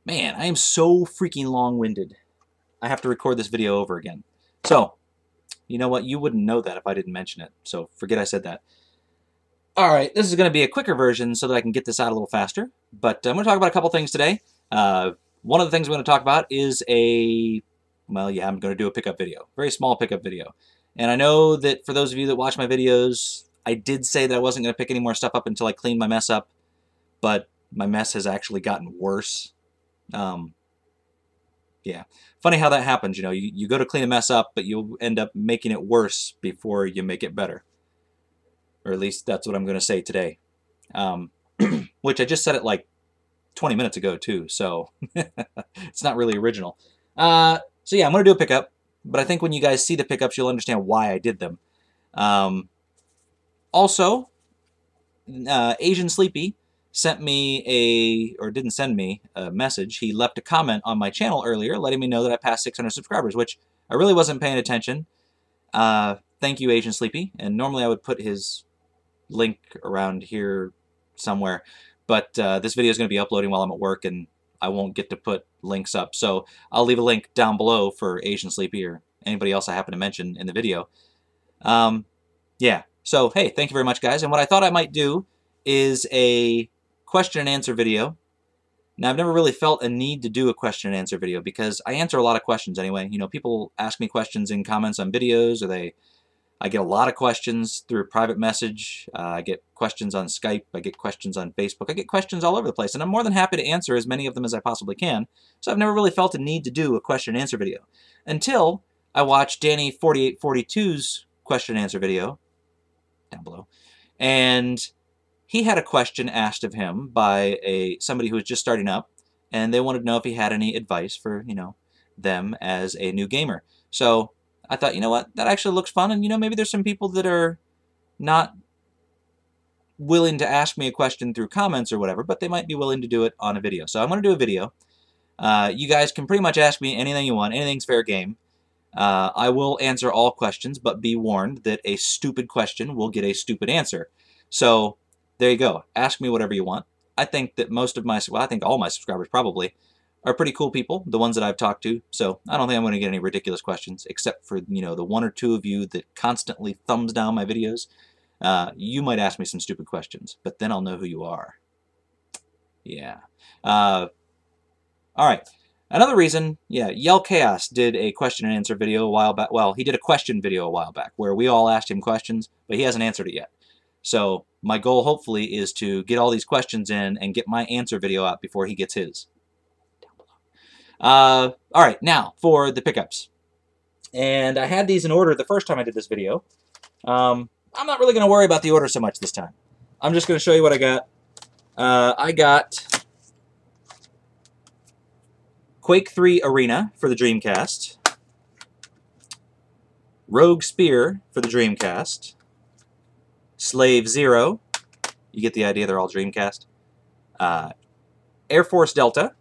Man, I am so freaking long-winded. I have to record this video over again. So, you know what? You wouldn't know that if I didn't mention it. So forget I said that. All right, this is going to be a quicker version so that I can get this out a little faster. But I'm going to talk about a couple things today. One of the things I'm going to talk about is I'm going to do a pickup video. Very small pickup video. And I know that for those of you that watch my videos, I did say that I wasn't going to pick any more stuff up until I cleaned my mess up. But my mess has actually gotten worse. Yeah. Funny how that happens, you know. You go to clean a mess up, but you'll end up making it worse before you make it better. Or at least that's what I'm going to say today. Which I just said it like 20 minutes ago, too, so it's not really original. So yeah, I'm going to do a pickup, but I think when you guys see the pickups, you'll understand why I did them. Also, Asian Sleepy sent me didn't send me a message. He left a comment on my channel earlier letting me know that I passed 600 subscribers, which I really wasn't paying attention. Thank you, Asian Sleepy. And normally I would put his link around here somewhere, but this video is going to be uploading while I'm at work, and I won't get to put links up. So I'll leave a link down below for Asian Sleepy or anybody else I happen to mention in the video. Yeah. So, hey, thank you very much, guys. And what I thought I might do is a question and answer video. Now, I've never really felt a need to do a question and answer video because I answer a lot of questions anyway. You know, people ask me questions in comments on videos, or I get a lot of questions through private message. I get questions on Skype. I get questions on Facebook. I get questions all over the place, and I'm more than happy to answer as many of them as I possibly can. So I've never really felt a need to do a question and answer video until I watched Danny4842's question and answer video down below, and he had a question asked of him by somebody who was just starting up, and they wanted to know if he had any advice for, you know, them as a new gamer. So I thought, you know what, that actually looks fun, and you know, maybe there's some people that are not willing to ask me a question through comments or whatever, but they might be willing to do it on a video. So I'm going to do a video. You guys can pretty much ask me anything you want. Anything's fair game. I will answer all questions, but be warned that a stupid question will get a stupid answer. So there you go. Ask me whatever you want. I think that I think all my subscribers probably are pretty cool people, the ones that I've talked to. So I don't think I'm going to get any ridiculous questions, except for, you know, the one or two of you that constantly thumbs down my videos. You might ask me some stupid questions, but then I'll know who you are. Yeah. All right. Another reason, yeah, Yell Chaos did a question and answer video a while back. Well, he did a question video a while back where we all asked him questions, but he hasn't answered it yet. So my goal, hopefully, is to get all these questions in and get my answer video out before he gets his. Down below. All right, now for the pickups. And I had these in order the first time I did this video. I'm not really going to worry about the order so much this time. I'm just going to show you what I got. I got Quake 3 Arena for the Dreamcast. Rogue Spear for the Dreamcast. Slave Zero. You get the idea, they're all Dreamcast. Air Force Delta.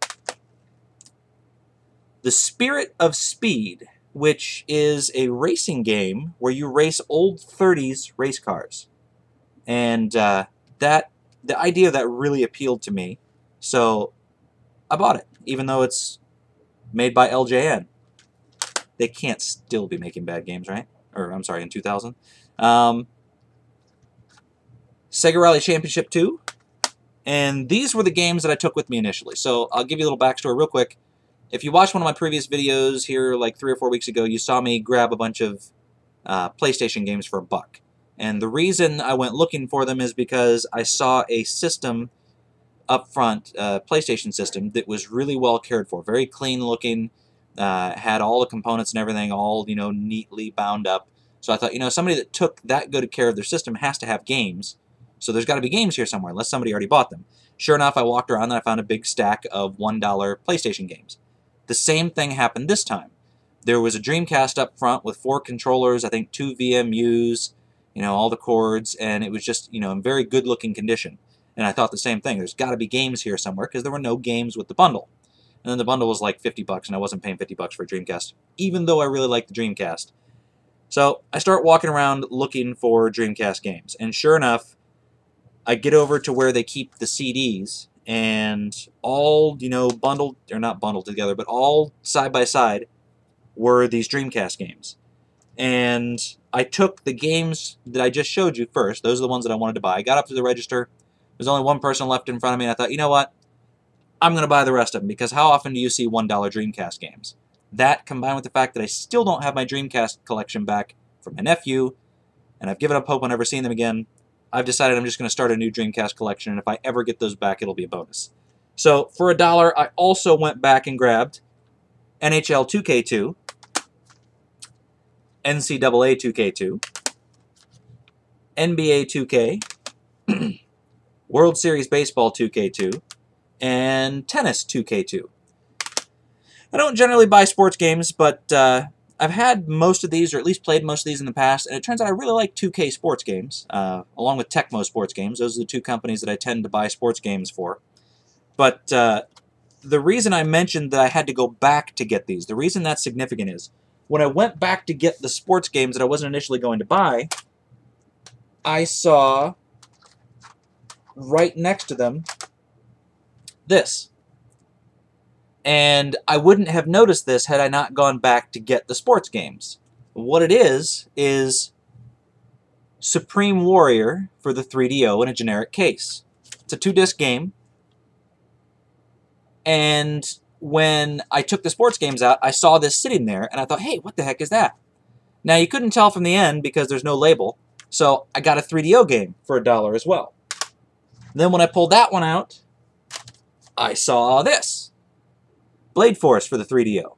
The Spirit of Speed, which is a racing game where you race old 30s race cars. And the idea of that really appealed to me, so I bought it, even though it's made by LJN. They can't still be making bad games, right? Or, I'm sorry, in 2000. Sega Rally Championship 2. And these were the games that I took with me initially. So I'll give you a little backstory real quick. If you watched one of my previous videos here like 3 or 4 weeks ago, you saw me grab a bunch of PlayStation games for $1. And the reason I went looking for them is because I saw a system up front, PlayStation system, that was really well cared for. Very clean looking, had all the components and everything all, you know, neatly bound up. So I thought, you know, somebody that took that good care of their system has to have games. So there's got to be games here somewhere, unless somebody already bought them. Sure enough, I walked around and I found a big stack of $1 PlayStation games. The same thing happened this time. There was a Dreamcast up front with 4 controllers, I think 2 VMUs, you know, all the cords, and it was just, you know, in very good-looking condition. And I thought the same thing. There's got to be games here somewhere, because there were no games with the bundle. And then the bundle was like $50, and I wasn't paying $50 for a Dreamcast, even though I really liked the Dreamcast. So I start walking around looking for Dreamcast games, and sure enough, I get over to where they keep the CDs, and all, bundled, or not bundled together, but all side by side were these Dreamcast games. And I took the games that I just showed you first. Those are the ones that I wanted to buy. I got up to the register. There's only one person left in front of me, and I thought, you know what? I'm going to buy the rest of them, because how often do you see $1 Dreamcast games? That, combined with the fact that I still don't have my Dreamcast collection back from my nephew, and I've given up hope on ever seeing them again, I've decided I'm just going to start a new Dreamcast collection, and if I ever get those back, it'll be a bonus. So, for $1, I also went back and grabbed NHL 2K2, NCAA 2K2, NBA 2K, World Series Baseball 2K2, and Tennis 2K2. I don't generally buy sports games, but I've had most of these, or at least played most of these in the past, and it turns out I really like 2K sports games, along with Tecmo sports games. Those are the two companies that I tend to buy sports games for. But the reason I mentioned that I had to go back to get these, the reason that's significant is, when I went back to get the sports games that I wasn't initially going to buy, I saw right next to them this. And I wouldn't have noticed this had I not gone back to get the sports games. What it is Supreme Warrior for the 3DO in a generic case. It's a 2-disc game. And when I took the sports games out, I saw this sitting there, and I thought, hey, what the heck is that? Now, you couldn't tell from the end because there's no label, so I got a 3DO game for $1 as well. Then when I pulled that one out, I saw this. Blade Force for the 3DO.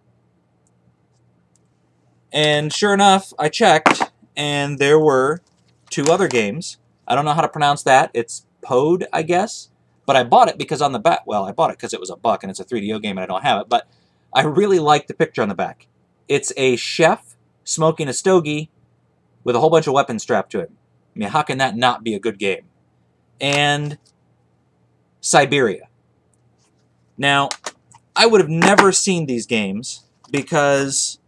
And sure enough, I checked, and there were 2 other games. I don't know how to pronounce that. It's Pode, I guess. But I bought it because on the back, well, I bought it because it was $1 and it's a 3DO game and I don't have it, but I really like the picture on the back. It's a chef smoking a stogie with a whole bunch of weapons strapped to him. I mean, how can that not be a good game? And Siberia. Now, I would have never seen these games because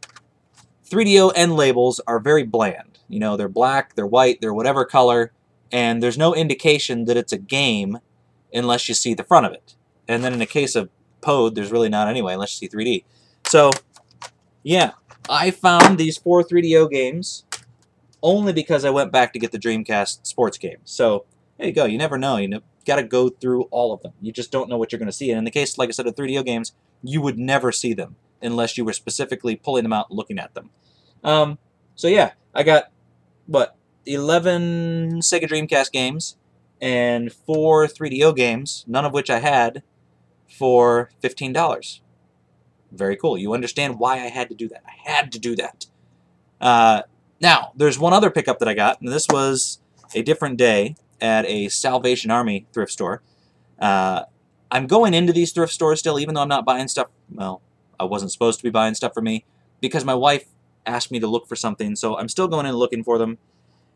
3DO end labels are very bland. You know, they're black, they're white, they're whatever color, and there's no indication that it's a game unless you see the front of it. And then in the case of Pode, there's really not anyway, unless you see 3D. So, yeah, I found these 4 3DO games only because I went back to get the Dreamcast sports games. So, there you go. You never know. You got to go through all of them. You just don't know what you're going to see. And in the case, like I said, of 3DO games, you would never see them unless you were specifically pulling them out and looking at them. So, yeah, I got, 11 Sega Dreamcast games and 4 3DO games, none of which I had, for $15. Very cool. You understand why I had to do that. I had to do that. Now, there's one other pickup that I got, and this was a different day at a Salvation Army thrift store. I'm going into these thrift stores still, even though I'm not buying stuff. Well, I wasn't supposed to be buying stuff for me, because my wife asked me to look for something, so I'm still going in and looking for them.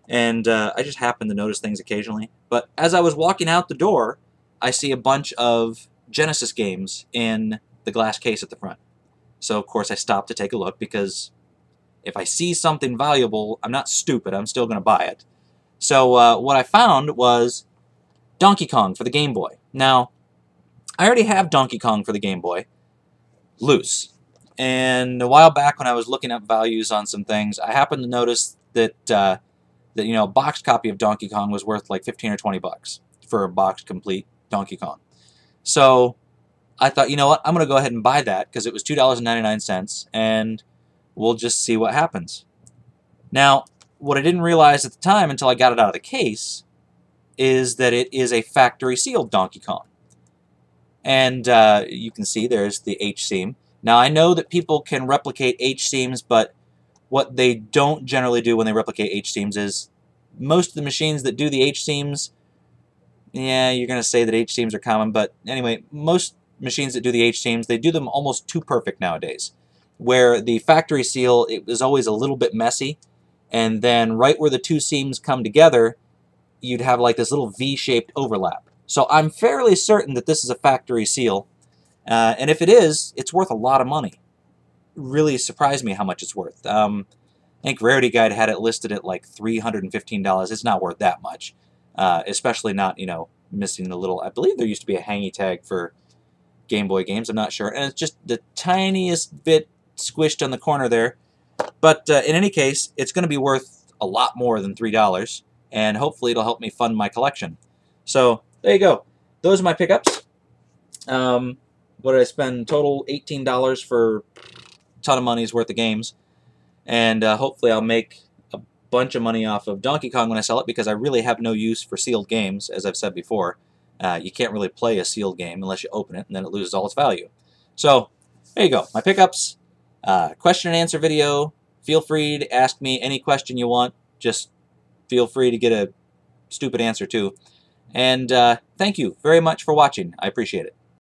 And I just happen to notice things occasionally. But as I was walking out the door, I see a bunch of Genesis games in the glass case at the front. So, of course, I stopped to take a look, because if I see something valuable, I'm not stupid. I'm still going to buy it. So what I found was Donkey Kong for the Game Boy. Now, I already have Donkey Kong for the Game Boy, loose. And a while back when I was looking up values on some things, I happened to notice that a boxed copy of Donkey Kong was worth like 15 or 20 bucks for a boxed complete Donkey Kong. So I thought, you know what, I'm going to go ahead and buy that because it was $2.99, and we'll just see what happens. Now, what I didn't realize at the time until I got it out of the case is that it is a factory sealed Donkey Kong. And you can see there's the H-seam. Now, I know that people can replicate H-seams, but what they don't generally do when they replicate H-seams is most of the machines that do the H-seams, yeah, you're going to say that H-seams are common, but anyway, most machines that do the H-seams, they do them almost too perfect nowadays, where the factory seal, it was always a little bit messy, and then right where the two seams come together, you'd have like this little V-shaped overlap. So I'm fairly certain that this is a factory seal, and if it is, it's worth a lot of money. Really surprised me how much it's worth. I think Rarity Guide had it listed at like $315. It's not worth that much, especially not, missing the little, I believe there used to be a hangy tag for Game Boy games, I'm not sure, and it's just the tiniest bit squished on the corner there. But in any case, it's going to be worth a lot more than $3, and hopefully it'll help me fund my collection. So there you go. Those are my pickups. What did I spend? Total $18 for a ton of money's worth of games. And hopefully I'll make a bunch of money off of Donkey Kong when I sell it, because I really have no use for sealed games, as I've said before. You can't really play a sealed game unless you open it, and then it loses all its value. So there you go. My pickups, question and answer video. Feel free to ask me any question you want. Just feel free to get a stupid answer too. And thank you very much for watching. I appreciate it.